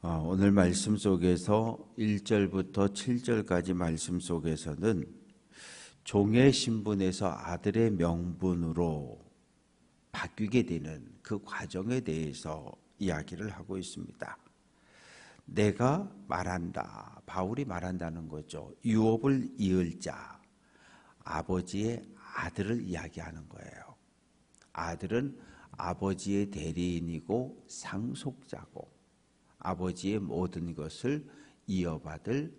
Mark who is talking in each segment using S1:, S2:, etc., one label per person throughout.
S1: 오늘 말씀 속에서 1절부터 7절까지 말씀 속에서는 종의 신분에서 아들의 명분으로 바뀌게 되는 그 과정에 대해서 이야기를 하고 있습니다. 내가 말한다, 바울이 말한다는 거죠. 유업을 이을 자, 아버지의 아들을 이야기하는 거예요. 아들은 아버지의 대리인이고 상속자고 아버지의 모든 것을 이어받을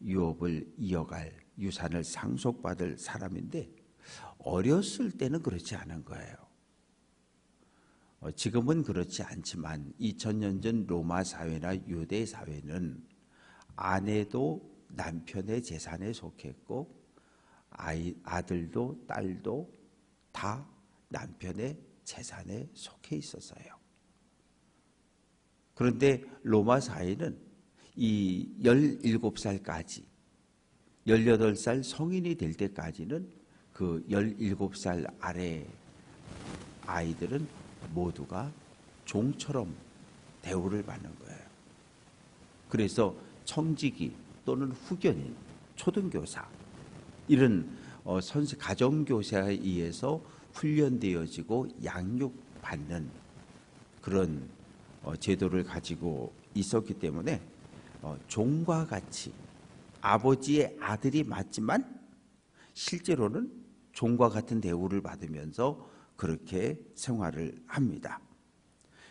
S1: 유업을 이어갈 유산을 상속받을 사람인데 어렸을 때는 그렇지 않은 거예요. 지금은 그렇지 않지만 2000년 전 로마 사회나 유대 사회는 아내도 남편의 재산에 속했고 아들도 딸도 다 남편의 재산에 속해 있었어요. 그런데 로마 사회는 이 17살까지 18살 성인이 될 때까지는 그 17살 아래 아이들은 모두가 종처럼 대우를 받는 거예요. 그래서 청지기 또는 후견인, 초등교사 이런 가정교사에 의해서 훈련되어지고 양육받는 그런 제도를 가지고 있었기 때문에 종과 같이 아버지의 아들이 맞지만 실제로는 종과 같은 대우를 받으면서 그렇게 생활을 합니다.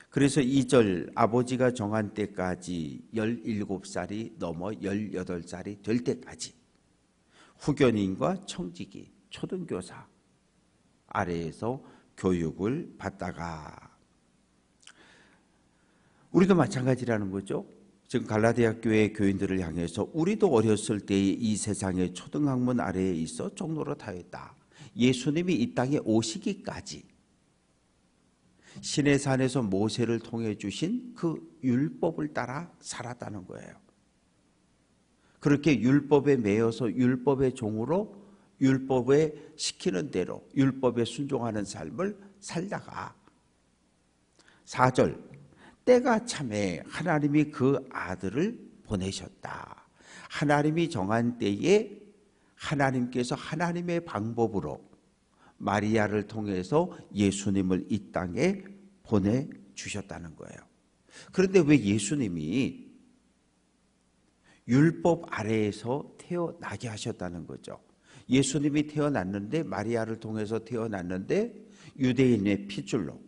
S1: 그래서 2절 아버지가 정한 때까지 17살이 넘어 18살이 될 때까지 후견인과 청지기, 초등교사 아래에서 교육을 받다가 우리도 마찬가지라는 거죠. 지금 갈라디아 교회 교인들을 향해서 우리도 어렸을 때에 이 세상의 초등학문 아래에 있어 종노릇하였다. 예수님이 이 땅에 오시기까지 시내산에서 모세를 통해 주신 그 율법을 따라 살았다는 거예요. 그렇게 율법에 매여서 율법의 종으로 율법에 시키는 대로 율법에 순종하는 삶을 살다가 4절 때가 참에 하나님이 그 아들을 보내셨다. 하나님이 정한 때에 하나님께서 하나님의 방법으로 마리아를 통해서 예수님을 이 땅에 보내주셨다는 거예요. 그런데 왜 예수님이 율법 아래에서 태어나게 하셨다는 거죠? 예수님이 태어났는데 마리아를 통해서 태어났는데 유대인의 핏줄로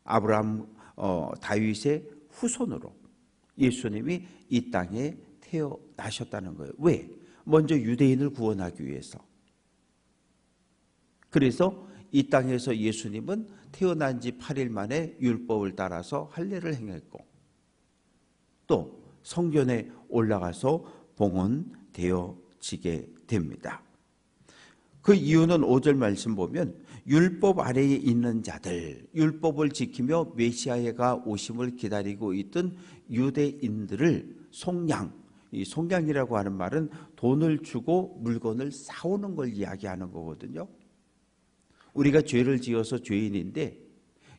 S1: 아브라함 다윗의 후손으로 예수님이 이 땅에 태어나셨다는 거예요. 왜? 먼저 유대인을 구원하기 위해서. 그래서 이 땅에서 예수님은 태어난 지 8일 만에 율법을 따라서 할례를 행했고 또 성전에 올라가서 봉헌되어지게 됩니다. 그 이유는 5절 말씀 보면 율법 아래에 있는 자들, 율법을 지키며 메시아가 오심을 기다리고 있던 유대인들을 이 속량이라고 하는 말은 돈을 주고 물건을 사오는 걸 이야기하는 거거든요. 우리가 죄를 지어서 죄인인데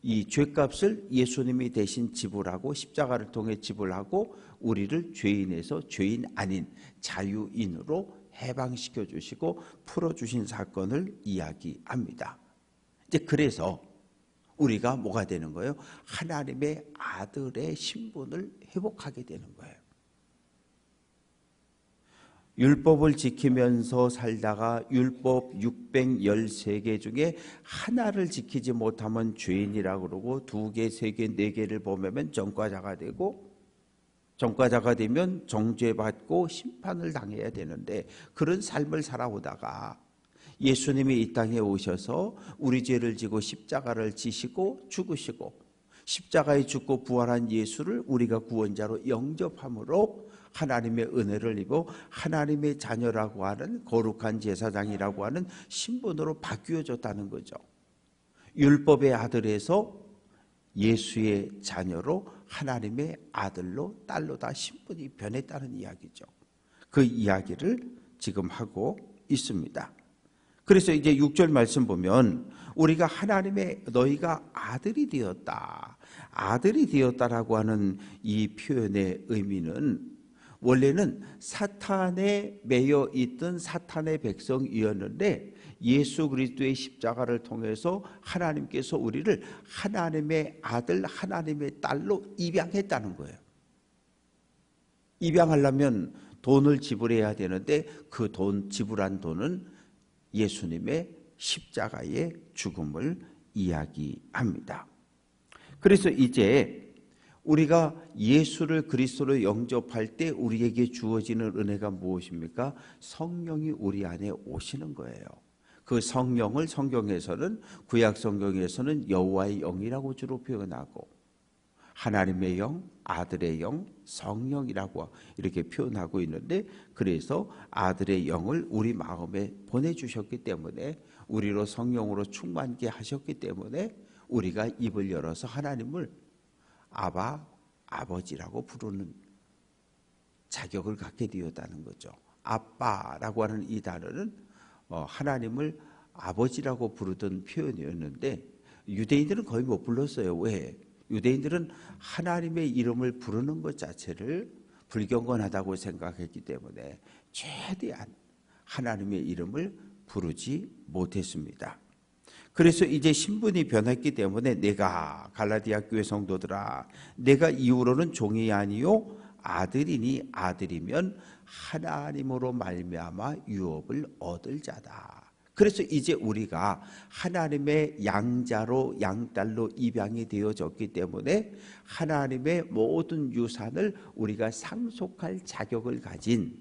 S1: 이 죄값을 예수님이 대신 지불하고 십자가를 통해 지불하고 우리를 죄인에서 죄인 아닌 자유인으로 해방시켜 주시고 풀어주신 사건을 이야기합니다. 이제 그래서 우리가 뭐가 되는 거예요? 하나님의 아들의 신분을 회복하게 되는 거예요. 율법을 지키면서 살다가 율법 613개 중에 하나를 지키지 못하면 죄인이라고 그러고 2개, 3개, 4개를 보면 전과자가 되고 전과자가 되면 정죄받고 심판을 당해야 되는데 그런 삶을 살아오다가 예수님이 이 땅에 오셔서 우리 죄를 지고 십자가를 지시고 죽으시고 십자가에 죽고 부활한 예수를 우리가 구원자로 영접함으로 하나님의 은혜를 입어 하나님의 자녀라고 하는 거룩한 제사장이라고 하는 신분으로 바뀌어졌다는 거죠. 율법의 아들에서 예수의 자녀로 하나님의 아들로 딸로 다 신분이 변했다는 이야기죠. 그 이야기를 지금 하고 있습니다. 그래서 이제 6절 말씀 보면 우리가 하나님의 너희가 아들이 되었다. 아들이 되었다라고 하는 이 표현의 의미는 원래는 사탄에 매여 있던 사탄의 백성이었는데 예수 그리스도의 십자가를 통해서 하나님께서 우리를 하나님의 아들, 하나님의 딸로 입양했다는 거예요. 입양하려면 돈을 지불해야 되는데 그 지불한 돈은 예수님의 십자가의 죽음을 이야기합니다. 그래서 이제 우리가 예수를 그리스도로 영접할 때 우리에게 주어지는 은혜가 무엇입니까? 성령이 우리 안에 오시는 거예요. 그 성령을 성경에서는 구약 성경에서는 여호와의 영이라고 주로 표현하고 하나님의 영, 아들의 영, 성령이라고 이렇게 표현하고 있는데 그래서 아들의 영을 우리 마음에 보내주셨기 때문에 우리로 성령으로 충만케 하셨기 때문에 우리가 입을 열어서 하나님을 아바, 아버지라고 부르는 자격을 갖게 되었다는 거죠. 아빠라고 하는 이 단어는 하나님을 아버지라고 부르던 표현이었는데 유대인들은 거의 못 불렀어요. 왜? 유대인들은 하나님의 이름을 부르는 것 자체를 불경건하다고 생각했기 때문에 최대한 하나님의 이름을 부르지 못했습니다. 그래서 이제 신분이 변했기 때문에 내가 갈라디아 교회 성도들아 내가 이후로는 종이 아니요 아들이니 아들이면 하나님으로 말미암아 유업을 얻을 자다. 그래서 이제 우리가 하나님의 양자로 양딸로 입양이 되어졌기 때문에 하나님의 모든 유산을 우리가 상속할 자격을 가진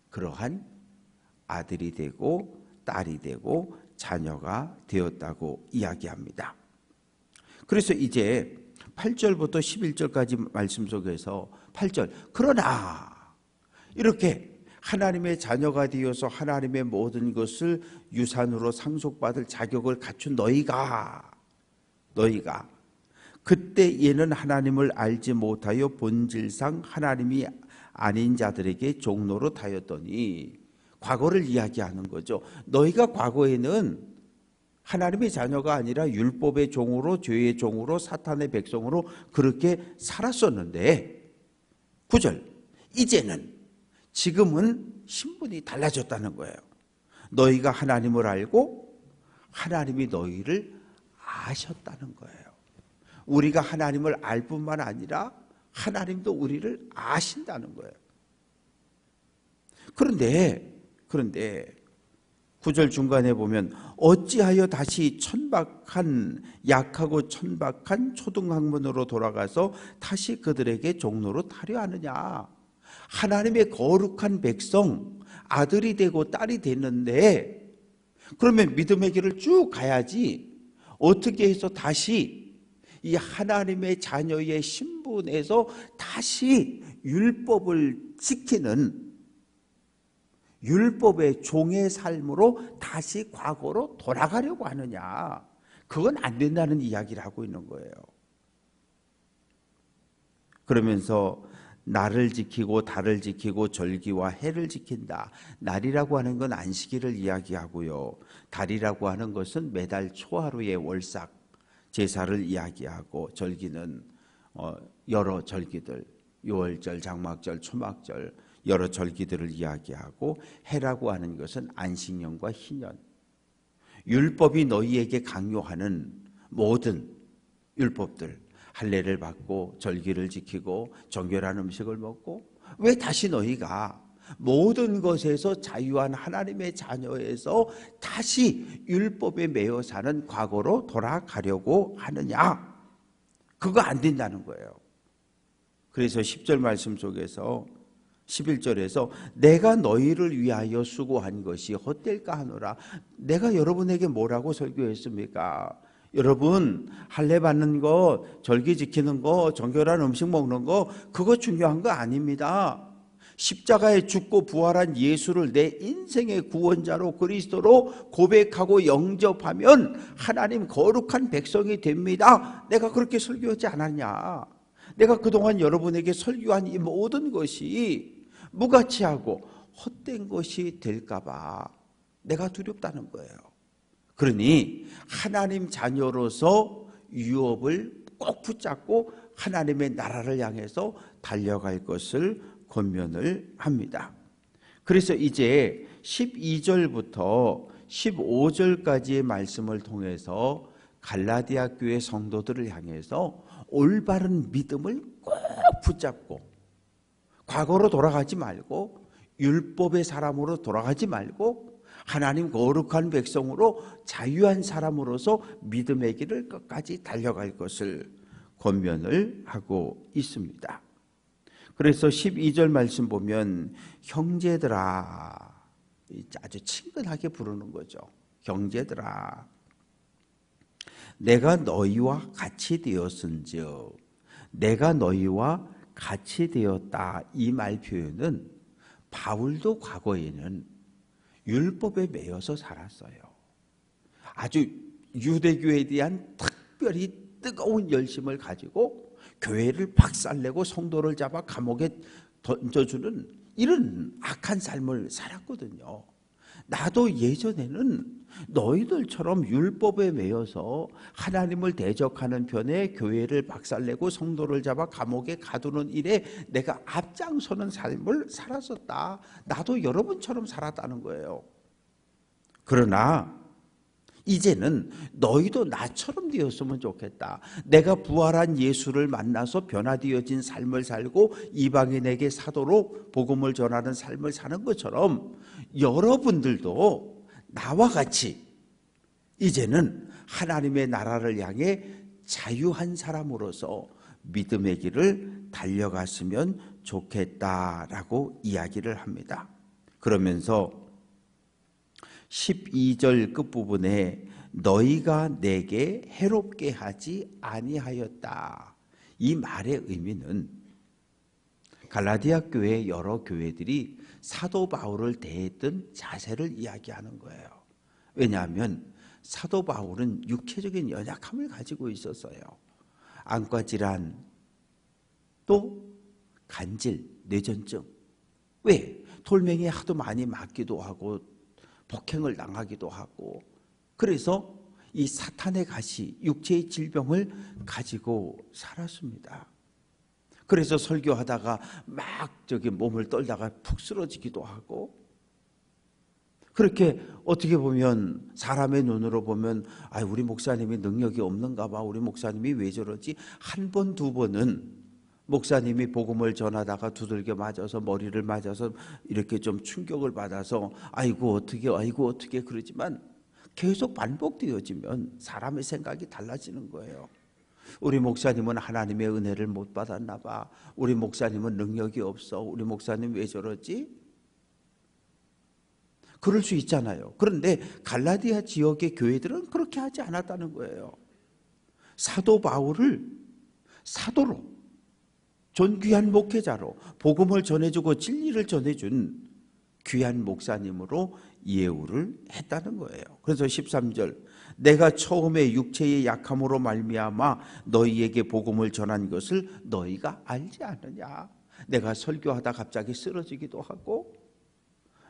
S1: 그러한 아들이 되고 딸이 되고 자녀가 되었다고 이야기합니다. 그래서 이제 8절부터 11절까지 말씀 속에서 8절 그러나 이렇게 하나님의 자녀가 되어서 하나님의 모든 것을 유산으로 상속받을 자격을 갖춘 너희가 그때 얘는 하나님을 알지 못하여 본질상 하나님이 아닌 자들에게 종노릇 하였더니 과거를 이야기하는 거죠. 너희가 과거에는 하나님의 자녀가 아니라 율법의 종으로 죄의 종으로 사탄의 백성으로 그렇게 살았었는데 9절 이제는 지금은 신분이 달라졌다는 거예요. 너희가 하나님을 알고 하나님이 너희를 아셨다는 거예요. 우리가 하나님을 알 뿐만 아니라 하나님도 우리를 아신다는 거예요. 그런데 9절 중간에 보면 어찌하여 다시 약하고 천박한 초등학문으로 돌아가서 다시 그들에게 종로로 타려 하느냐. 하나님의 거룩한 백성 아들이 되고 딸이 됐는데 그러면 믿음의 길을 쭉 가야지 어떻게 해서 다시 이 하나님의 자녀의 신분에서 다시 율법을 지키는 율법의 종의 삶으로 다시 과거로 돌아가려고 하느냐. 그건 안 된다는 이야기를 하고 있는 거예요. 그러면서 날을 지키고 달을 지키고 절기와 해를 지킨다. 날이라고 하는 건 안식일을 이야기하고요. 달이라고 하는 것은 매달 초하루의 월삭 제사를 이야기하고 절기는 여러 절기들 유월절, 장막절, 초막절 여러 절기들을 이야기하고 해라고 하는 것은 안식년과 희년 율법이 너희에게 강요하는 모든 율법들 할례를 받고 절기를 지키고 정결한 음식을 먹고 왜 다시 너희가 모든 것에서 자유한 하나님의 자녀에서 다시 율법에 매여 사는 과거로 돌아가려고 하느냐. 그거 안 된다는 거예요. 그래서 10절 말씀 속에서 11절에서 내가 너희를 위하여 수고한 것이 헛될까 하노라. 내가 여러분에게 뭐라고 설교했습니까? 여러분 할례 받는 거, 절기 지키는 거, 정결한 음식 먹는 거 그거 중요한 거 아닙니다. 십자가에 죽고 부활한 예수를 내 인생의 구원자로 그리스도로 고백하고 영접하면 하나님 거룩한 백성이 됩니다. 내가 그렇게 설교하지 않았냐? 내가 그동안 여러분에게 설교한 이 모든 것이 무가치하고 헛된 것이 될까 봐 내가 두렵다는 거예요. 그러니 하나님 자녀로서 유업을 꼭 붙잡고 하나님의 나라를 향해서 달려갈 것을 권면을 합니다. 그래서 이제 12절부터 15절까지의 말씀을 통해서 갈라디아 교회 성도들을 향해서 올바른 믿음을 꼭 붙잡고 과거로 돌아가지 말고 율법의 사람으로 돌아가지 말고 하나님 거룩한 백성으로 자유한 사람으로서 믿음의 길을 끝까지 달려갈 것을 권면을 하고 있습니다. 그래서 12절 말씀 보면 형제들아, 아주 친근하게 부르는 거죠. 형제들아, 내가 너희와 같이 되었은즉, 내가 너희와 같이 되었다, 이 말 표현은 바울도 과거에는 율법에 매여서 살았어요. 아주 유대교에 대한 특별히 뜨거운 열심을 가지고 교회를 박살내고 성도를 잡아 감옥에 던져주는 이런 악한 삶을 살았거든요. 나도 예전에는 너희들처럼 율법에 매여서 하나님을 대적하는 편에 교회를 박살내고 성도를 잡아 감옥에 가두는 일에 내가 앞장서는 삶을 살았었다. 나도 여러분처럼 살았다는 거예요. 그러나 이제는 너희도 나처럼 되었으면 좋겠다. 내가 부활한 예수를 만나서 변화되어진 삶을 살고 이방인에게 사도로 복음을 전하는 삶을 사는 것처럼 여러분들도 나와 같이 이제는 하나님의 나라를 향해 자유한 사람으로서 믿음의 길을 달려갔으면 좋겠다라고 이야기를 합니다. 그러면서 12절 끝부분에 너희가 내게 해롭게 하지 아니하였다, 이 말의 의미는 갈라디아 교회 여러 교회들이 사도 바울을 대했던 자세를 이야기하는 거예요. 왜냐하면 사도 바울은 육체적인 연약함을 가지고 있었어요. 안과 질환, 또 간질, 뇌전증. 왜? 돌멩이에 하도 많이 맞기도 하고 폭행을 당하기도 하고, 그래서 이 사탄의 가시, 육체의 질병을 가지고 살았습니다. 그래서 설교하다가 막 몸을 떨다가 푹 쓰러지기도 하고, 그렇게 어떻게 보면 사람의 눈으로 보면 우리 목사님이 능력이 없는가 봐, 우리 목사님이 왜 저러지, 한 번, 두 번은 목사님이 복음을 전하다가 두들겨 맞아서 머리를 맞아서 이렇게 좀 충격을 받아서 아이고 어떻게 그러지만 계속 반복되어지면 사람의 생각이 달라지는 거예요. 우리 목사님은 하나님의 은혜를 못 받았나 봐, 우리 목사님은 능력이 없어, 우리 목사님 왜 저러지? 그럴 수 있잖아요. 그런데 갈라디아 지역의 교회들은 그렇게 하지 않았다는 거예요. 사도 바울을 사도로, 존귀한 목회자로 복음을 전해주고 진리를 전해준 귀한 목사님으로 예우를 했다는 거예요. 그래서 13절, 내가 처음에 육체의 약함으로 말미암아 너희에게 복음을 전한 것을 너희가 알지 않느냐. 내가 설교하다 갑자기 쓰러지기도 하고,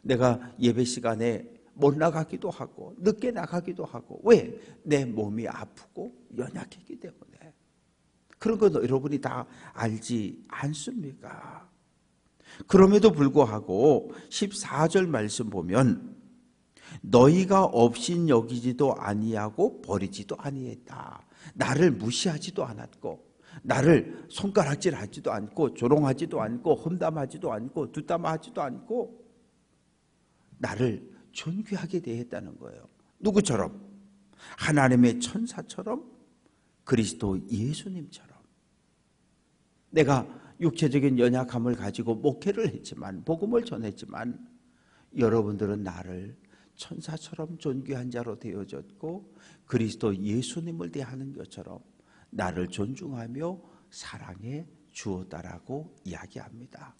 S1: 내가 예배 시간에 못 나가기도 하고 늦게 나가기도 하고. 왜? 내 몸이 아프고 연약했기 때문에. 그런 거 여러분이 다 알지 않습니까? 그럼에도 불구하고 14절 말씀 보면 너희가 업신 여기지도 아니하고 버리지도 아니했다. 나를 무시하지도 않았고, 나를 손가락질하지도 않고, 조롱하지도 않고, 험담하지도 않고, 뒷담화하지도 않고, 나를 존귀하게 대했다는 거예요. 누구처럼? 하나님의 천사처럼, 그리스도 예수님처럼. 내가 육체적인 연약함을 가지고 목회를 했지만, 복음을 전했지만, 여러분들은 나를 천사처럼 존귀한 자로 되어졌고 그리스도 예수님을 대하는 것처럼 나를 존중하며 사랑해 주었다라고 이야기합니다.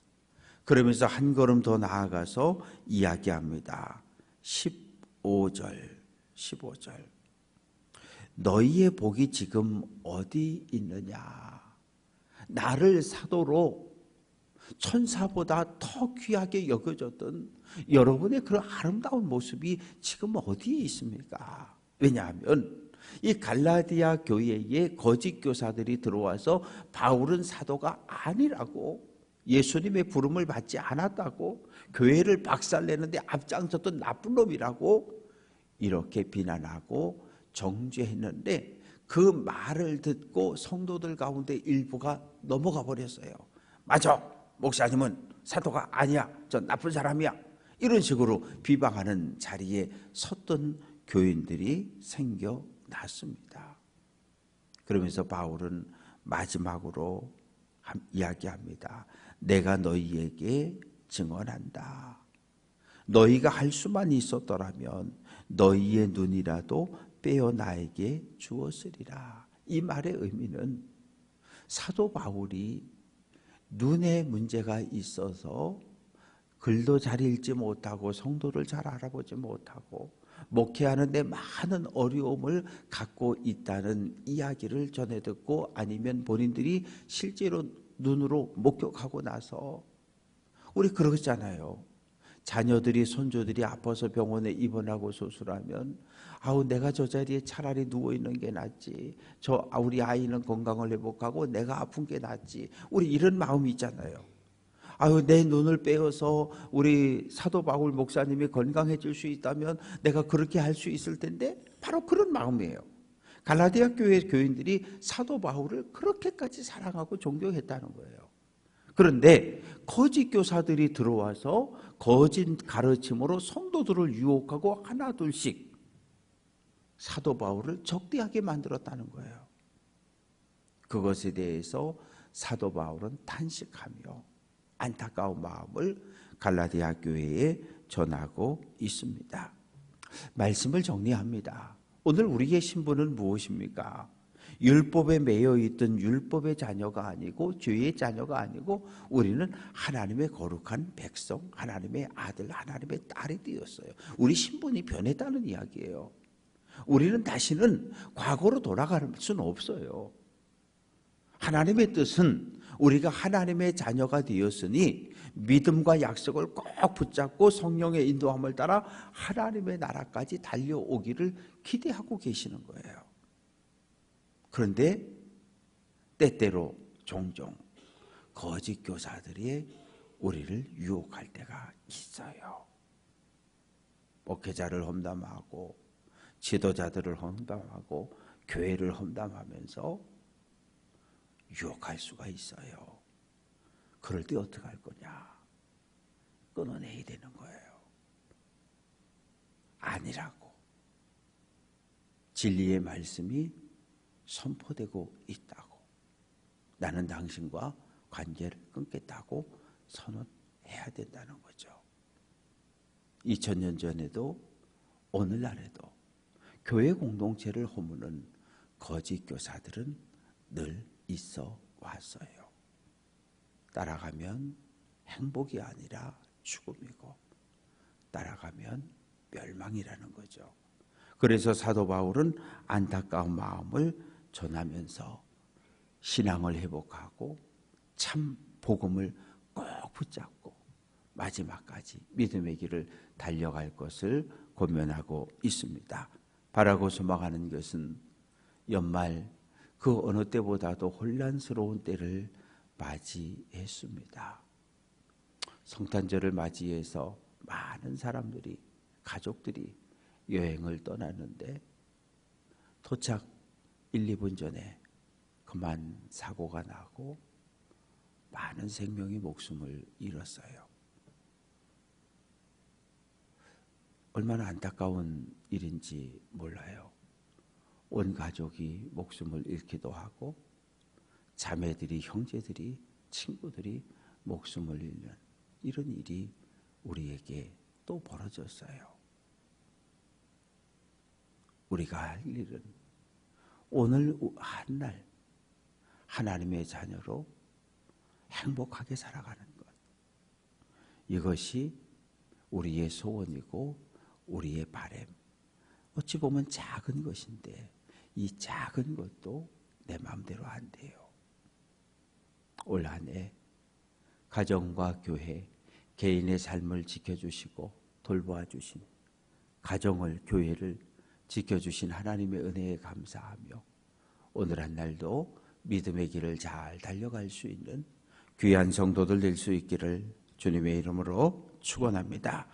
S1: 그러면서 한 걸음 더 나아가서 이야기합니다. 15절 너희의 복이 지금 어디 있느냐. 나를 사도로 천사보다 더 귀하게 여겨졌던 여러분의 그런 아름다운 모습이 지금 어디에 있습니까? 왜냐하면 이 갈라디아 교회에 거짓 교사들이 들어와서 바울은 사도가 아니라고, 예수님의 부름을 받지 않았다고, 교회를 박살내는데 앞장섰던 나쁜 놈이라고 이렇게 비난하고 정죄했는데, 그 말을 듣고 성도들 가운데 일부가 넘어가 버렸어요. 맞아, 목사님은 사도가 아니야, 저 나쁜 사람이야, 이런 식으로 비방하는 자리에 섰던 교인들이 생겨났습니다. 그러면서 바울은 마지막으로 이야기합니다. 내가 너희에게 증언한다. 너희가 할 수만 있었더라면 너희의 눈이라도 빼어 나에게 주었으리라. 이 말의 의미는 사도 바울이 눈에 문제가 있어서 글도 잘 읽지 못하고 성도를 잘 알아보지 못하고 목회하는 데 많은 어려움을 갖고 있다는 이야기를 전해 듣고, 아니면 본인들이 실제로 눈으로 목격하고 나서, 우리 그러잖아요. 자녀들이 손주들이 아파서 병원에 입원하고 수술하면 아우 내가 저 자리에 차라리 누워있는 게 낫지, 우리 아이는 건강을 회복하고 내가 아픈 게 낫지, 우리 이런 마음이 있잖아요. 아유 내 눈을 빼어서 우리 사도 바울 목사님이 건강해질 수 있다면 내가 그렇게 할 수 있을 텐데, 바로 그런 마음이에요. 갈라디아 교회 교인들이 사도 바울을 그렇게까지 사랑하고 존경했다는 거예요. 그런데 거짓 교사들이 들어와서 거짓 가르침으로 성도들을 유혹하고 하나둘씩 사도 바울을 적대하게 만들었다는 거예요. 그것에 대해서 사도 바울은 탄식하며 안타까운 마음을 갈라디아 교회에 전하고 있습니다. 말씀을 정리합니다. 오늘 우리의 신분은 무엇입니까? 율법에 매여 있던 율법의 자녀가 아니고 죄의 자녀가 아니고 우리는 하나님의 거룩한 백성, 하나님의 아들, 하나님의 딸이 되었어요. 우리 신분이 변했다는 이야기예요. 우리는 다시는 과거로 돌아갈 수는 없어요. 하나님의 뜻은 우리가 하나님의 자녀가 되었으니 믿음과 약속을 꼭 붙잡고 성령의 인도함을 따라 하나님의 나라까지 달려오기를 기대하고 계시는 거예요. 그런데 때때로 종종 거짓 교사들이 우리를 유혹할 때가 있어요. 목회자를 험담하고 지도자들을 험담하고 교회를 험담하면서 유혹할 수가 있어요. 그럴 때 어떻게 할 거냐? 끊어내야 되는 거예요. 아니라고. 진리의 말씀이 선포되고 있다고. 나는 당신과 관계를 끊겠다고 선언해야 된다는 거죠. 2000년 전에도 오늘날에도 교회 공동체를 허무는 거짓 교사들은 늘 있어 왔어요. 따라가면 행복이 아니라 죽음이고 따라가면 멸망이라는 거죠. 그래서 사도 바울은 안타까운 마음을 전하면서 신앙을 회복하고 참 복음을 꼭 붙잡고 마지막까지 믿음의 길을 달려갈 것을 권면하고 있습니다. 바라고 소망하는 것은 연말 그 어느 때보다도 혼란스러운 때를 맞이했습니다. 성탄절을 맞이해서 많은 사람들이, 가족들이 여행을 떠났는데 도착 1, 2분 전에 그만 사고가 나고 많은 생명이 목숨을 잃었어요. 얼마나 안타까운 일인지 몰라요. 온 가족이 목숨을 잃기도 하고 자매들이, 형제들이, 친구들이 목숨을 잃는 이런 일이 우리에게 또 벌어졌어요. 우리가 할 일은 오늘 한날 하나님의 자녀로 행복하게 살아가는 것. 이것이 우리의 소원이고 우리의 바람. 어찌 보면 작은 것인데 이 작은 것도 내 마음대로 안 돼요. 올 한 해 가정과 교회, 개인의 삶을 지켜주시고 돌보아 주신, 가정을, 교회를 지켜주신 하나님의 은혜에 감사하며 오늘 한 날도 믿음의 길을 잘 달려갈 수 있는 귀한 성도들 될 수 있기를 주님의 이름으로 축원합니다.